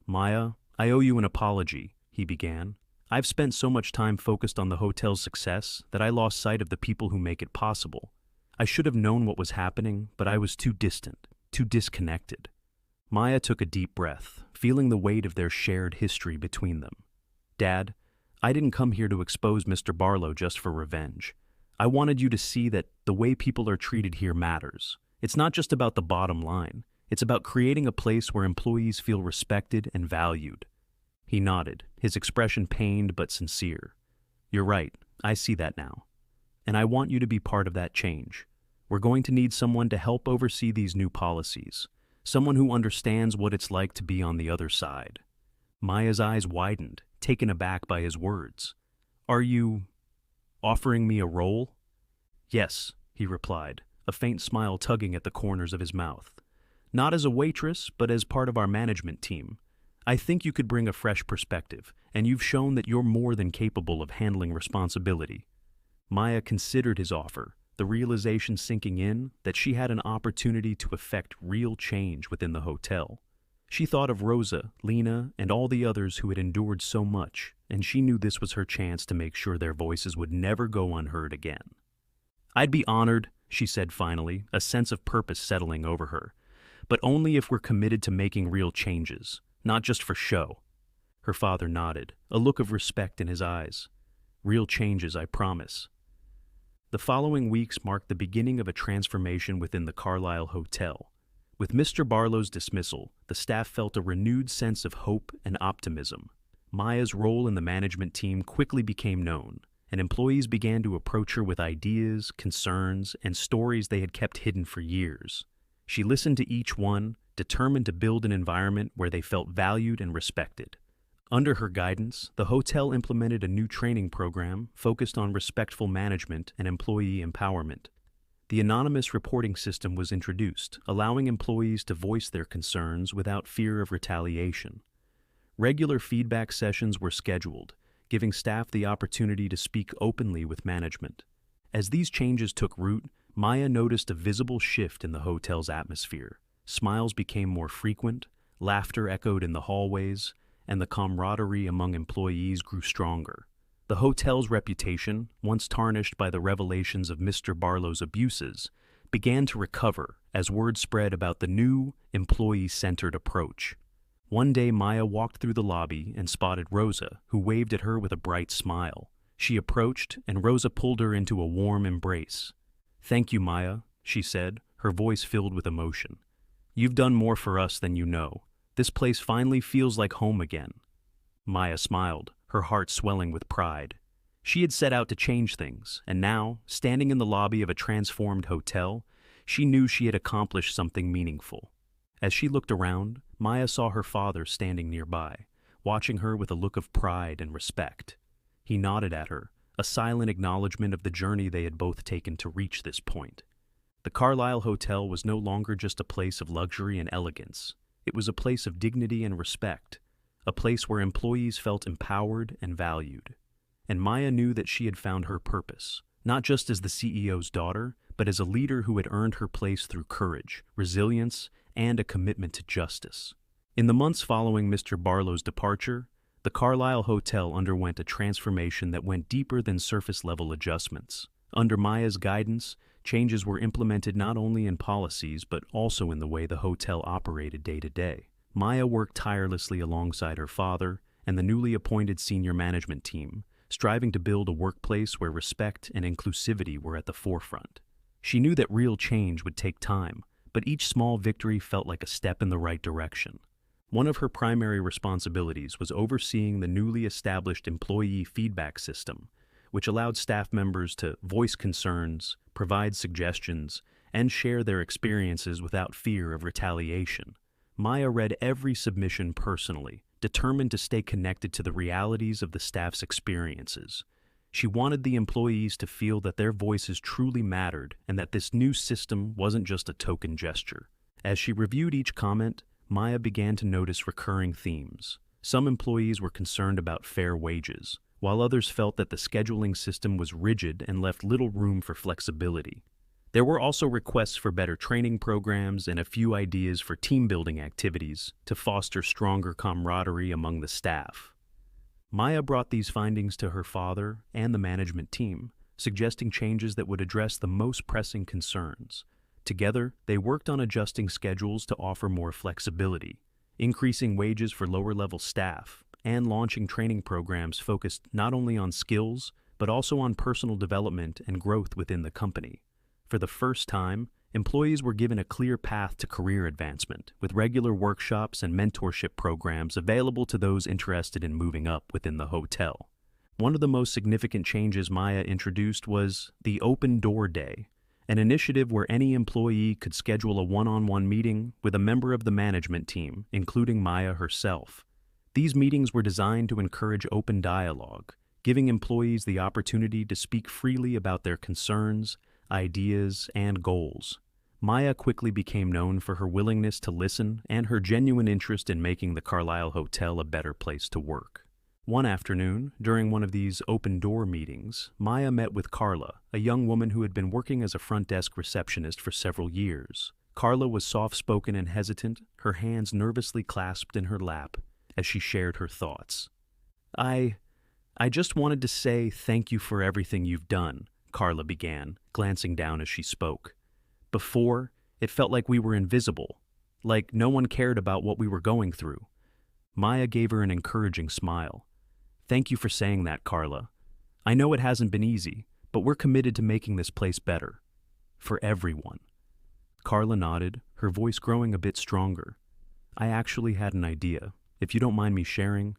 "Maya, I owe you an apology," he began. "I've spent so much time focused on the hotel's success that I lost sight of the people who make it possible. I should have known what was happening, but I was too distant, too disconnected." Maya took a deep breath, feeling the weight of their shared history between them. "Dad, I didn't come here to expose Mr. Barlow just for revenge. I wanted you to see that the way people are treated here matters. It's not just about the bottom line. It's about creating a place where employees feel respected and valued." He nodded, his expression pained but sincere. "You're right, I see that now. And I want you to be part of that change. We're going to need someone to help oversee these new policies, someone who understands what it's like to be on the other side." Maya's eyes widened, taken aback by his words. "Are you offering me a role?" "Yes," he replied, a faint smile tugging at the corners of his mouth. not as a waitress, but as part of our management team. I think you could bring a fresh perspective, and you've shown that you're more than capable of handling responsibility." Maya considered his offer, the realization sinking in that she had an opportunity to effect real change within the hotel. She thought of Rosa, Lena, and all the others who had endured so much, and she knew this was her chance to make sure their voices would never go unheard again. "I'd be honored," she said finally, a sense of purpose settling over her, "but only if we're committed to making real changes, not just for show." Her father nodded, a look of respect in his eyes. "Real changes, I promise." The following weeks marked the beginning of a transformation within the Carlisle Hotel. With Mr. Barlow's dismissal, the staff felt a renewed sense of hope and optimism. Maya's role in the management team quickly became known, and employees began to approach her with ideas, concerns, and stories they had kept hidden for years. She listened to each one, determined to build an environment where they felt valued and respected. Under her guidance, the hotel implemented a new training program focused on respectful management and employee empowerment. The anonymous reporting system was introduced, allowing employees to voice their concerns without fear of retaliation. Regular feedback sessions were scheduled, giving staff the opportunity to speak openly with management. As these changes took root, Maya noticed a visible shift in the hotel's atmosphere. Smiles became more frequent, laughter echoed in the hallways, and the camaraderie among employees grew stronger. The hotel's reputation, once tarnished by the revelations of Mr. Barlow's abuses, began to recover as word spread about the new, employee-centered approach. One day Maya walked through the lobby and spotted Rosa, who waved at her with a bright smile. She approached, and Rosa pulled her into a warm embrace. "Thank you, Maya," she said, her voice filled with emotion. "You've done more for us than you know. This place finally feels like home again." Maya smiled, her heart swelling with pride. She had set out to change things, and now, standing in the lobby of a transformed hotel, she knew she had accomplished something meaningful. As she looked around, Maya saw her father standing nearby, watching her with a look of pride and respect. He nodded at her, a silent acknowledgement of the journey they had both taken to reach this point. The Carlisle Hotel was no longer just a place of luxury and elegance. It was a place of dignity and respect, a place where employees felt empowered and valued. And Maya knew that she had found her purpose, not just as the CEO's daughter, but as a leader who had earned her place through courage, resilience, and a commitment to justice. In the months following Mr. Barlow's departure, the Carlisle Hotel underwent a transformation that went deeper than surface-level adjustments. Under Maya's guidance, changes were implemented not only in policies but also in the way the hotel operated day to day. Maya worked tirelessly alongside her father and the newly appointed senior management team, striving to build a workplace where respect and inclusivity were at the forefront. She knew that real change would take time, but each small victory felt like a step in the right direction. One of her primary responsibilities was overseeing the newly established employee feedback system, which allowed staff members to voice concerns, provide suggestions, and share their experiences without fear of retaliation. Maya read every submission personally, determined to stay connected to the realities of the staff's experiences. She wanted the employees to feel that their voices truly mattered and that this new system wasn't just a token gesture. As she reviewed each comment, Maya began to notice recurring themes. Some employees were concerned about fair wages, while others felt that the scheduling system was rigid and left little room for flexibility. There were also requests for better training programs and a few ideas for team-building activities to foster stronger camaraderie among the staff. Maya brought these findings to her father and the management team, suggesting changes that would address the most pressing concerns. Together, they worked on adjusting schedules to offer more flexibility, increasing wages for lower-level staff, and launching training programs focused not only on skills, but also on personal development and growth within the company. For the first time, employees were given a clear path to career advancement, with regular workshops and mentorship programs available to those interested in moving up within the hotel. One of the most significant changes Maya introduced was the Open Door Day, an initiative where any employee could schedule a one-on-one meeting with a member of the management team, including Maya herself. These meetings were designed to encourage open dialogue, giving employees the opportunity to speak freely about their concerns, ideas, and goals. Maya quickly became known for her willingness to listen and her genuine interest in making the Carlisle Hotel a better place to work. One afternoon, during one of these open-door meetings, Maya met with Carla, a young woman who had been working as a front desk receptionist for several years. Carla was soft-spoken and hesitant, her hands nervously clasped in her lap as she shared her thoughts. I just wanted to say thank you for everything you've done," Carla began, glancing down as she spoke. "Before, it felt like we were invisible, like no one cared about what we were going through." Maya gave her an encouraging smile. "Thank you for saying that, Carla. I know it hasn't been easy, but we're committed to making this place better. For everyone." Carla nodded, her voice growing a bit stronger. "I actually had an idea, if you don't mind me sharing."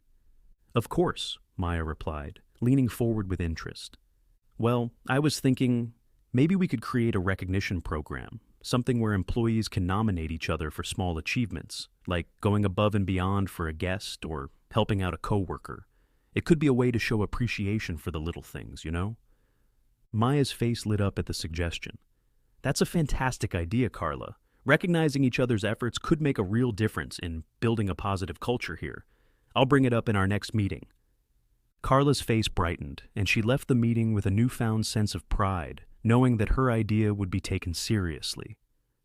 "Of course," Maya replied, leaning forward with interest. "Well, I was thinking maybe we could create a recognition program, something where employees can nominate each other for small achievements, like going above and beyond for a guest or helping out a coworker. It could be a way to show appreciation for the little things, you know?" Maya's face lit up at the suggestion. "That's a fantastic idea, Carla. Recognizing each other's efforts could make a real difference in building a positive culture here. I'll bring it up in our next meeting." Carla's face brightened, and she left the meeting with a newfound sense of pride, knowing that her idea would be taken seriously.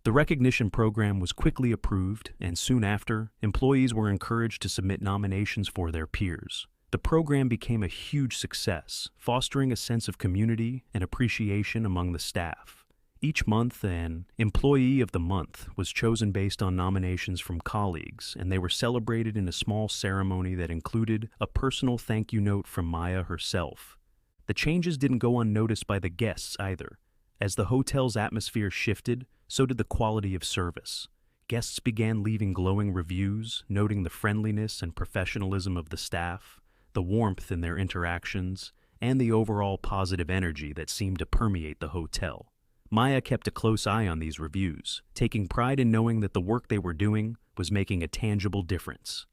The recognition program was quickly approved, and soon after, employees were encouraged to submit nominations for their peers. The program became a huge success, fostering a sense of community and appreciation among the staff. Each month, an Employee of the Month was chosen based on nominations from colleagues, and they were celebrated in a small ceremony that included a personal thank you note from Maya herself. The changes didn't go unnoticed by the guests either. As the hotel's atmosphere shifted, so did the quality of service. Guests began leaving glowing reviews, noting the friendliness and professionalism of the staff, the warmth in their interactions, and the overall positive energy that seemed to permeate the hotel. Maya kept a close eye on these reviews, taking pride in knowing that the work they were doing was making a tangible difference.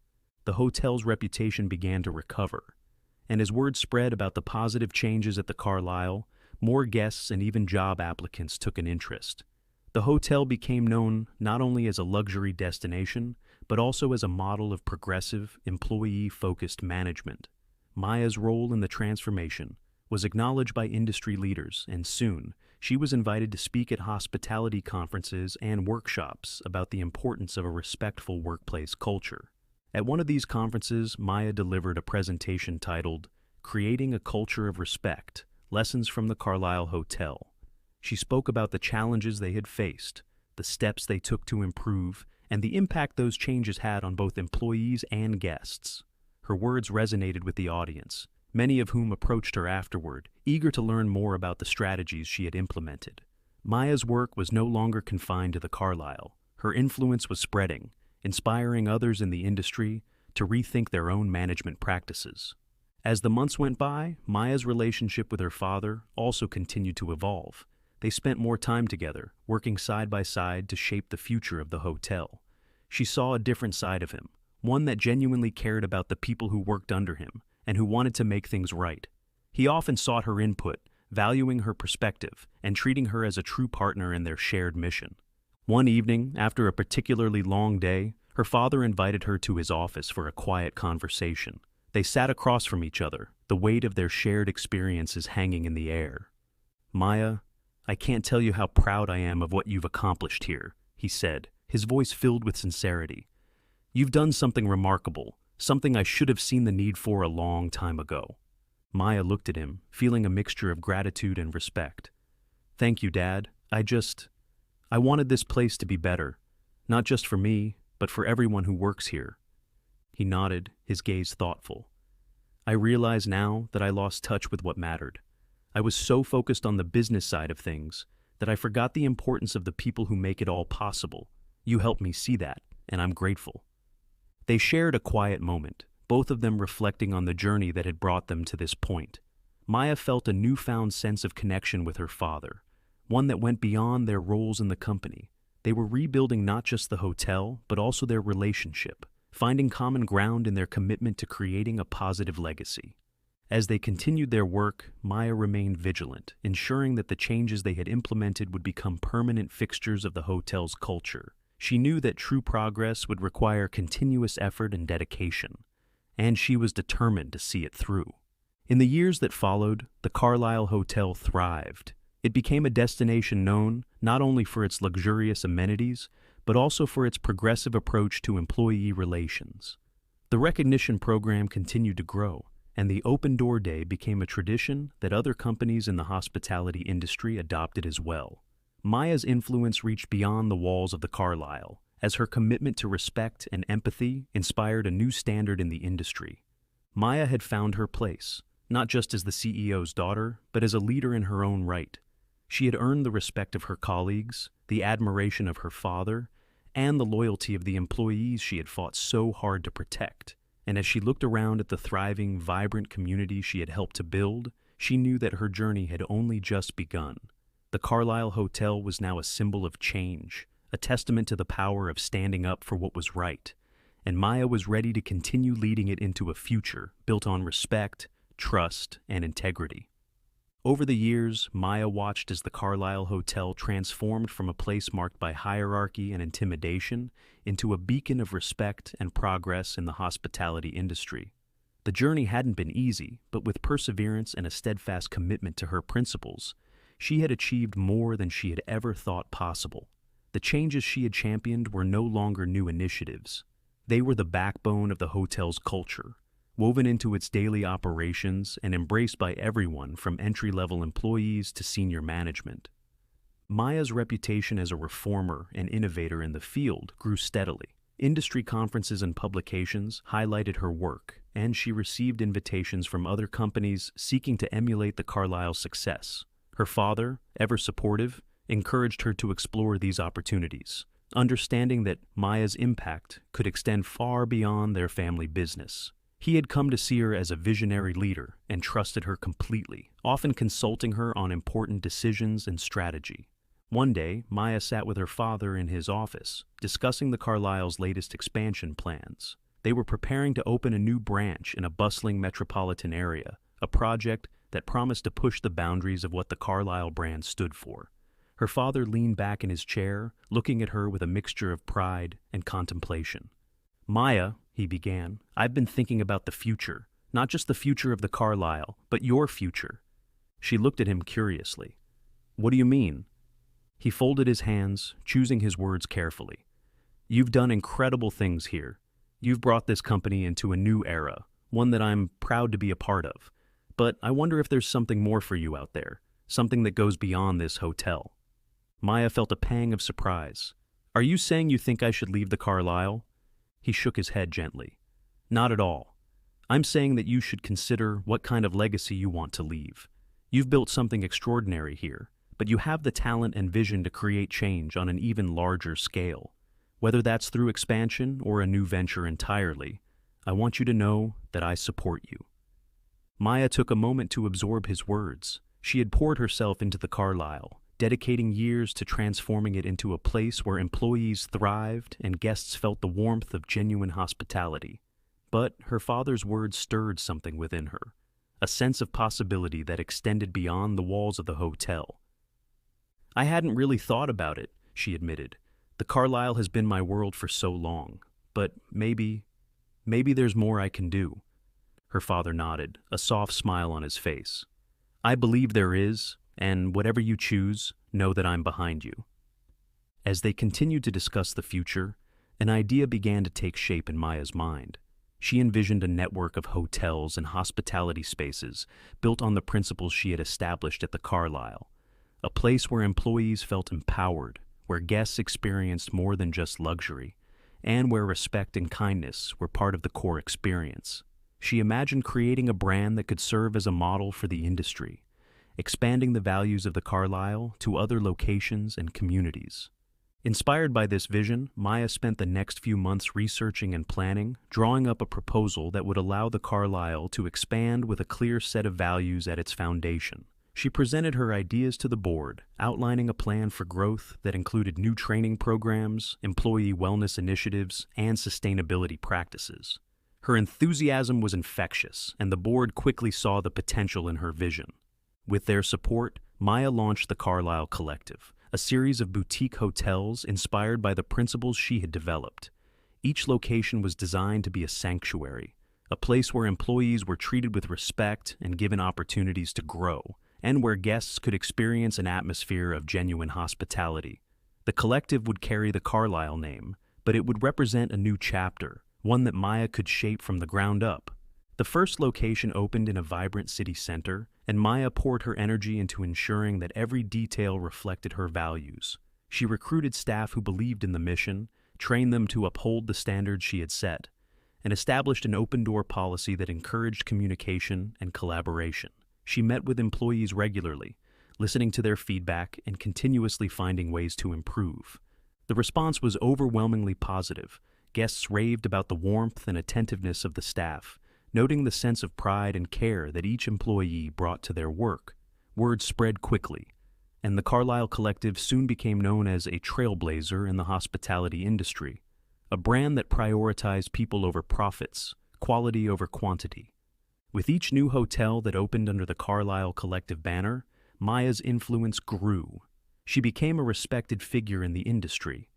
The hotel's reputation began to recover, and as word spread about the positive changes at the Carlisle, more guests and even job applicants took an interest. The hotel became known not only as a luxury destination, but also as a model of progressive, employee-focused management. Maya's role in the transformation was acknowledged by industry leaders, and soon, she was invited to speak at hospitality conferences and workshops about the importance of a respectful workplace culture. At one of these conferences, Maya delivered a presentation titled, "Creating a Culture of Respect, Lessons from the Carlisle Hotel." She spoke about the challenges they had faced, the steps they took to improve, and the impact those changes had on both employees and guests. Her words resonated with the audience, many of whom approached her afterward, eager to learn more about the strategies she had implemented. Maya's work was no longer confined to the Carlisle. Her influence was spreading, inspiring others in the industry to rethink their own management practices. As the months went by, Maya's relationship with her father also continued to evolve. They spent more time together, working side by side to shape the future of the hotel. She saw a different side of him, one that genuinely cared about the people who worked under him and who wanted to make things right. He often sought her input, valuing her perspective and treating her as a true partner in their shared mission. One evening, after a particularly long day, her father invited her to his office for a quiet conversation. They sat across from each other, the weight of their shared experiences hanging in the air. "Maya, I can't tell you how proud I am of what you've accomplished here," he said, his voice filled with sincerity. "You've done something remarkable, something I should have seen the need for a long time ago." Maya looked at him, feeling a mixture of gratitude and respect. "Thank you, Dad. I wanted this place to be better, not just for me, but for everyone who works here." He nodded, his gaze thoughtful. "I realize now that I lost touch with what mattered. I was so focused on the business side of things that I forgot the importance of the people who make it all possible. You helped me see that, and I'm grateful." They shared a quiet moment, both of them reflecting on the journey that had brought them to this point. Maya felt a newfound sense of connection with her father, one that went beyond their roles in the company. They were rebuilding not just the hotel, but also their relationship, finding common ground in their commitment to creating a positive legacy. As they continued their work, Maya remained vigilant, ensuring that the changes they had implemented would become permanent fixtures of the hotel's culture. She knew that true progress would require continuous effort and dedication, and she was determined to see it through. In the years that followed, the Carlisle Hotel thrived. It became a destination known not only for its luxurious amenities, but also for its progressive approach to employee relations. The recognition program continued to grow, and the Open Door Day became a tradition that other companies in the hospitality industry adopted as well. Maya's influence reached beyond the walls of the Carlisle, as her commitment to respect and empathy inspired a new standard in the industry. Maya had found her place, not just as the CEO's daughter, but as a leader in her own right. She had earned the respect of her colleagues, the admiration of her father, and the loyalty of the employees she had fought so hard to protect. And as she looked around at the thriving, vibrant community she had helped to build, she knew that her journey had only just begun. The Carlisle Hotel was now a symbol of change, a testament to the power of standing up for what was right, and Maya was ready to continue leading it into a future built on respect, trust, and integrity. Over the years, Maya watched as the Carlisle Hotel transformed from a place marked by hierarchy and intimidation into a beacon of respect and progress in the hospitality industry. The journey hadn't been easy, but with perseverance and a steadfast commitment to her principles, she had achieved more than she had ever thought possible. The changes she had championed were no longer new initiatives. They were the backbone of the hotel's culture, woven into its daily operations and embraced by everyone from entry-level employees to senior management. Maya's reputation as a reformer and innovator in the field grew steadily. Industry conferences and publications highlighted her work, and she received invitations from other companies seeking to emulate the Carlisle success. Her father, ever supportive, encouraged her to explore these opportunities, understanding that Maya's impact could extend far beyond their family business. He had come to see her as a visionary leader and trusted her completely, often consulting her on important decisions and strategy. One day, Maya sat with her father in his office, discussing the Carlisle's latest expansion plans. They were preparing to open a new branch in a bustling metropolitan area, a project that promised to push the boundaries of what the Carlisle brand stood for. Her father leaned back in his chair, looking at her with a mixture of pride and contemplation. "Maya," he began, "I've been thinking about the future, not just the future of the Carlisle, but your future." She looked at him curiously. "What do you mean?" He folded his hands, choosing his words carefully. "You've done incredible things here. You've brought this company into a new era, one that I'm proud to be a part of. But I wonder if there's something more for you out there, something that goes beyond this hotel." Maya felt a pang of surprise. "Are you saying you think I should leave the Carlisle?" He shook his head gently. "Not at all. I'm saying that you should consider what kind of legacy you want to leave. You've built something extraordinary here, but you have the talent and vision to create change on an even larger scale. Whether that's through expansion or a new venture entirely, I want you to know that I support you." Maya took a moment to absorb his words. She had poured herself into the Carlisle, dedicating years to transforming it into a place where employees thrived and guests felt the warmth of genuine hospitality. But her father's words stirred something within her, a sense of possibility that extended beyond the walls of the hotel. "I hadn't really thought about it," she admitted. "The Carlisle has been my world for so long, but maybe there's more I can do." Her father nodded, a soft smile on his face. "I believe there is, and whatever you choose, know that I'm behind you." As they continued to discuss the future, an idea began to take shape in Maya's mind. She envisioned a network of hotels and hospitality spaces built on the principles she had established at the Carlisle, a place where employees felt empowered, where guests experienced more than just luxury, and where respect and kindness were part of the core experience. She imagined creating a brand that could serve as a model for the industry, expanding the values of the Carlisle to other locations and communities. Inspired by this vision, Maya spent the next few months researching and planning, drawing up a proposal that would allow the Carlisle to expand with a clear set of values at its foundation. She presented her ideas to the board, outlining a plan for growth that included new training programs, employee wellness initiatives, and sustainability practices. Her enthusiasm was infectious, and the board quickly saw the potential in her vision. With their support, Maya launched the Carlyle Collective, a series of boutique hotels inspired by the principles she had developed. Each location was designed to be a sanctuary, a place where employees were treated with respect and given opportunities to grow, and where guests could experience an atmosphere of genuine hospitality. The collective would carry the Carlyle name, but it would represent a new chapter, one that Maya could shape from the ground up. The first location opened in a vibrant city center, and Maya poured her energy into ensuring that every detail reflected her values. She recruited staff who believed in the mission, trained them to uphold the standards she had set, and established an open-door policy that encouraged communication and collaboration. She met with employees regularly, listening to their feedback and continuously finding ways to improve. The response was overwhelmingly positive. Guests raved about the warmth and attentiveness of the staff, noting the sense of pride and care that each employee brought to their work. Word spread quickly, and the Carlyle Collective soon became known as a trailblazer in the hospitality industry, a brand that prioritized people over profits, quality over quantity. With each new hotel that opened under the Carlyle Collective banner, Maya's influence grew. She became a respected figure in the industry,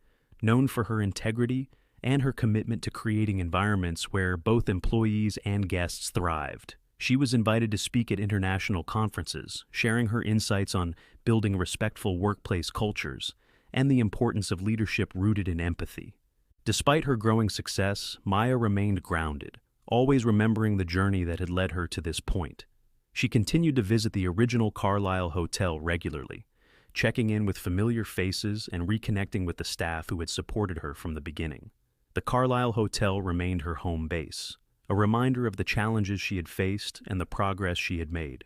known for her integrity and her commitment to creating environments where both employees and guests thrived. She was invited to speak at international conferences, sharing her insights on building respectful workplace cultures and the importance of leadership rooted in empathy. Despite her growing success, Maya remained grounded, always remembering the journey that had led her to this point. She continued to visit the original Carlyle Hotel regularly, checking in with familiar faces and reconnecting with the staff who had supported her from the beginning. The Carlyle Hotel remained her home base, a reminder of the challenges she had faced and the progress she had made.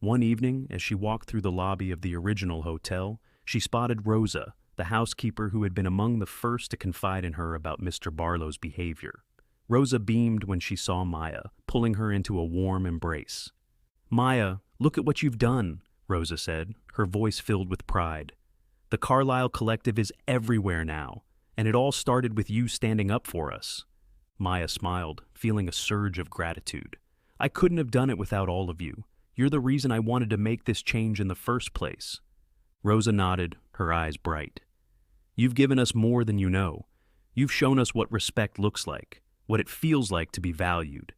One evening, as she walked through the lobby of the original hotel, she spotted Rosa, the housekeeper who had been among the first to confide in her about Mr. Barlow's behavior. Rosa beamed when she saw Maya, pulling her into a warm embrace. "Maya, look at what you've done," Rosa said, her voice filled with pride. "The Carlyle Collective is everywhere now, and it all started with you standing up for us." Maya smiled, feeling a surge of gratitude. "I couldn't have done it without all of you. You're the reason I wanted to make this change in the first place." Rosa nodded, her eyes bright. "You've given us more than you know. You've shown us what respect looks like, what it feels like to be valued,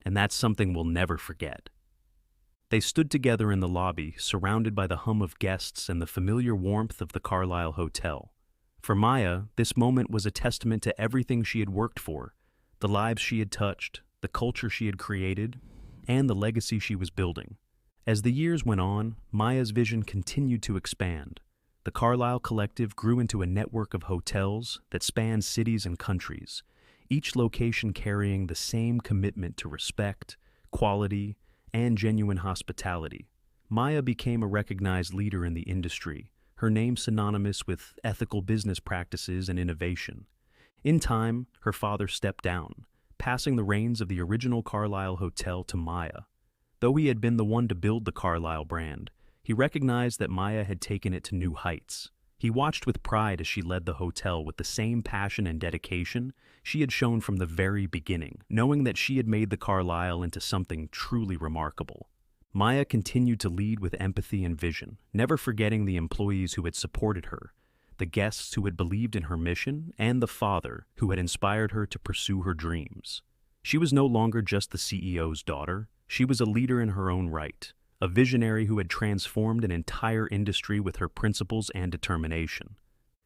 and that's something we'll never forget." They stood together in the lobby, surrounded by the hum of guests and the familiar warmth of the Carlyle Hotel. For Maya, this moment was a testament to everything she had worked for, the lives she had touched, the culture she had created, and the legacy she was building. As the years went on, Maya's vision continued to expand. The Carlyle Collective grew into a network of hotels that spanned cities and countries, each location carrying the same commitment to respect, quality, and genuine hospitality. Maya became a recognized leader in the industry, her name synonymous with ethical business practices and innovation. In time, her father stepped down, passing the reins of the original Carlyle Hotel to Maya. Though he had been the one to build the Carlyle brand, he recognized that Maya had taken it to new heights. He watched with pride as she led the hotel with the same passion and dedication she had shown from the very beginning, knowing that she had made the Carlyle into something truly remarkable. Maya continued to lead with empathy and vision, never forgetting the employees who had supported her, the guests who had believed in her mission, and the father who had inspired her to pursue her dreams. She was no longer just the CEO's daughter. She was a leader in her own right, a visionary who had transformed an entire industry with her principles and determination.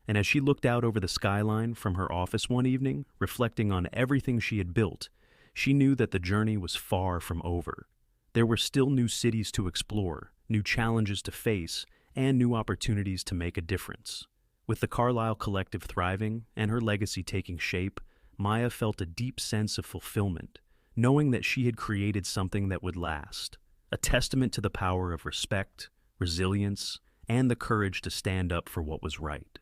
And as she looked out over the skyline from her office one evening, reflecting on everything she had built, she knew that the journey was far from over. There were still new cities to explore, new challenges to face, and new opportunities to make a difference. With the Carlyle Collective thriving and her legacy taking shape, Maya felt a deep sense of fulfillment, knowing that she had created something that would last, a testament to the power of respect, resilience, and the courage to stand up for what was right.